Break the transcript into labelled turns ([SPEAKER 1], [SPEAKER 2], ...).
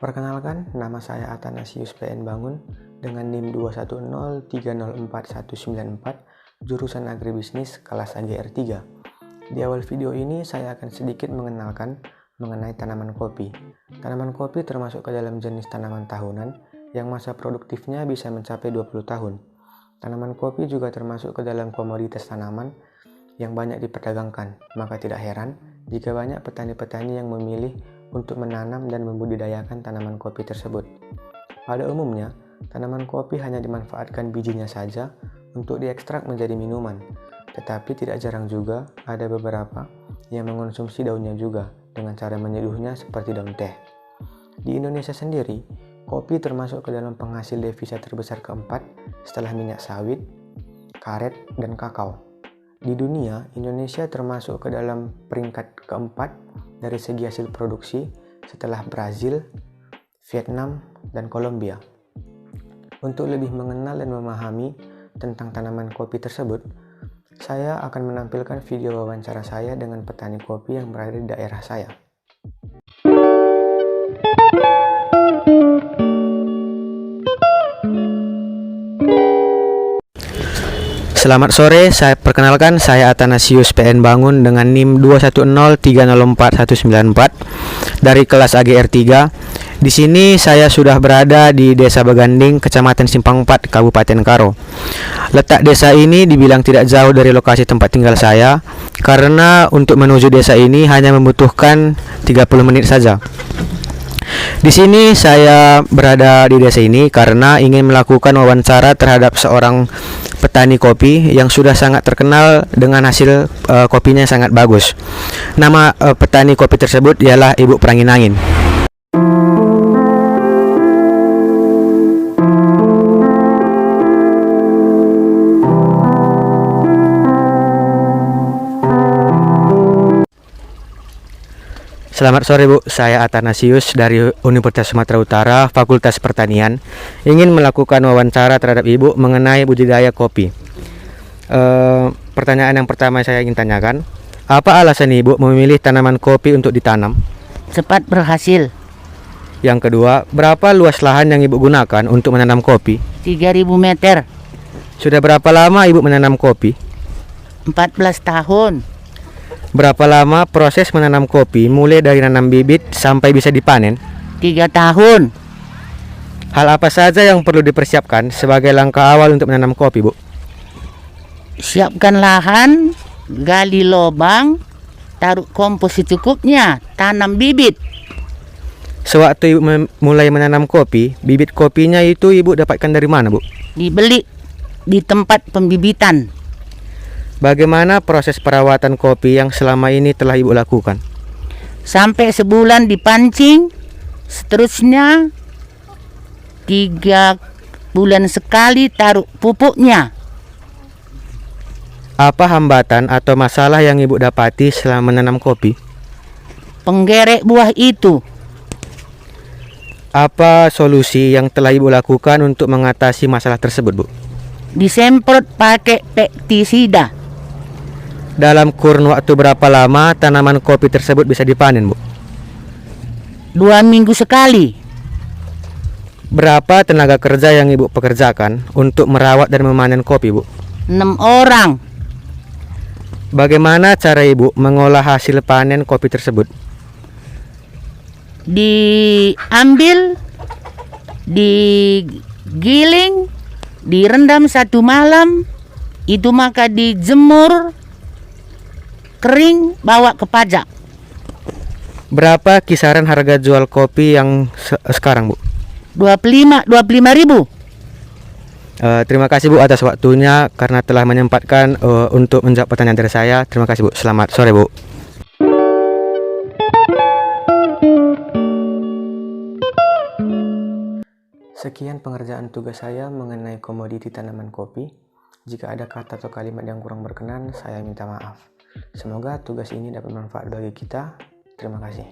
[SPEAKER 1] Perkenalkan, nama saya Athanasius PN Bangun dengan NIM 210304194, jurusan Agribisnis kelas AGR 3. Di awal video ini saya akan sedikit mengenalkan mengenai tanaman kopi. Tanaman kopi termasuk ke dalam jenis tanaman tahunan yang masa produktifnya bisa mencapai 20 tahun. Tanaman kopi juga termasuk ke dalam komoditas tanaman yang banyak diperdagangkan, maka tidak heran jika banyak petani-petani yang memilih untuk menanam dan membudidayakan tanaman kopi tersebut. Pada umumnya, tanaman kopi hanya dimanfaatkan bijinya saja untuk diekstrak menjadi minuman, tetapi tidak jarang juga ada beberapa yang mengonsumsi daunnya juga dengan cara menyeduhnya seperti daun teh. Di Indonesia sendiri, kopi termasuk ke dalam penghasil devisa terbesar keempat setelah minyak sawit, karet, dan kakao. Di dunia, Indonesia termasuk ke dalam peringkat keempat dari segi hasil produksi setelah Brazil, Vietnam, dan Kolombia. Untuk lebih mengenal dan memahami tentang tanaman kopi tersebut, saya akan menampilkan video wawancara saya dengan petani kopi yang berada di daerah saya. Selamat sore, saya perkenalkan saya Athanasius PN Bangun dengan NIM 210304194 dari kelas AGR 3. Di sini saya sudah berada di Desa Beganding, Kecamatan Simpang 4, Kabupaten Karo. Letak desa ini dibilang tidak jauh dari lokasi tempat tinggal saya karena untuk menuju desa ini hanya membutuhkan 30 menit saja. Di sini saya berada di desa ini karena ingin melakukan wawancara terhadap seorang petani kopi yang sudah sangat terkenal dengan hasil kopinya yang sangat bagus. Nama petani kopi tersebut ialah Ibu Pranginangin. Selamat sore Bu, saya Athanasius dari Universitas Sumatera Utara, Fakultas Pertanian. Ingin melakukan wawancara terhadap Ibu mengenai budidaya kopi. Pertanyaan yang pertama saya ingin tanyakan, apa alasan Ibu memilih tanaman kopi untuk ditanam?
[SPEAKER 2] Cepat berhasil.
[SPEAKER 1] Yang kedua, berapa luas lahan yang Ibu gunakan untuk menanam kopi?
[SPEAKER 2] 3.000 meter.
[SPEAKER 1] Sudah berapa lama Ibu menanam kopi?
[SPEAKER 2] 14 tahun.
[SPEAKER 1] Berapa lama proses menanam kopi mulai dari nanam bibit sampai bisa dipanen?
[SPEAKER 2] 3 tahun.
[SPEAKER 1] Hal apa saja yang perlu dipersiapkan sebagai langkah awal untuk menanam kopi, Bu?
[SPEAKER 2] Siapkan lahan, gali lubang, taruh kompos secukupnya, tanam bibit.
[SPEAKER 1] Sewaktu Ibu mulai menanam kopi, bibit kopinya itu Ibu dapatkan dari mana, Bu?
[SPEAKER 2] Dibeli di tempat pembibitan.
[SPEAKER 1] Bagaimana proses perawatan kopi yang selama ini telah Ibu lakukan?
[SPEAKER 2] Sampai sebulan dipancing, seterusnya 3 bulan sekali taruh pupuknya.
[SPEAKER 1] Apa hambatan atau masalah yang Ibu dapati selama menanam kopi?
[SPEAKER 2] Penggerek buah itu.
[SPEAKER 1] Apa solusi yang telah Ibu lakukan untuk mengatasi masalah tersebut, Bu?
[SPEAKER 2] Disemprot pakai pestisida.
[SPEAKER 1] Dalam kurun waktu berapa lama tanaman kopi tersebut bisa dipanen, Bu?
[SPEAKER 2] 2 minggu sekali.
[SPEAKER 1] Berapa tenaga kerja yang Ibu pekerjakan untuk merawat dan memanen kopi, Bu?
[SPEAKER 2] 6 orang.
[SPEAKER 1] Bagaimana cara Ibu mengolah hasil panen kopi tersebut?
[SPEAKER 2] Diambil, digiling, direndam 1 malam, itu maka dijemur kering, bawa ke pajak.
[SPEAKER 1] Berapa kisaran harga jual kopi yang sekarang, Bu?
[SPEAKER 2] 25.000.
[SPEAKER 1] Terima kasih, Bu, atas waktunya karena telah menyempatkan untuk menjawab pertanyaan dari saya. Terima kasih, Bu. Selamat sore, Bu. Sekian pengerjaan tugas saya mengenai komoditi tanaman kopi. Jika ada kata atau kalimat yang kurang berkenan, saya minta maaf. Semoga tugas ini dapat bermanfaat bagi kita. Terima kasih.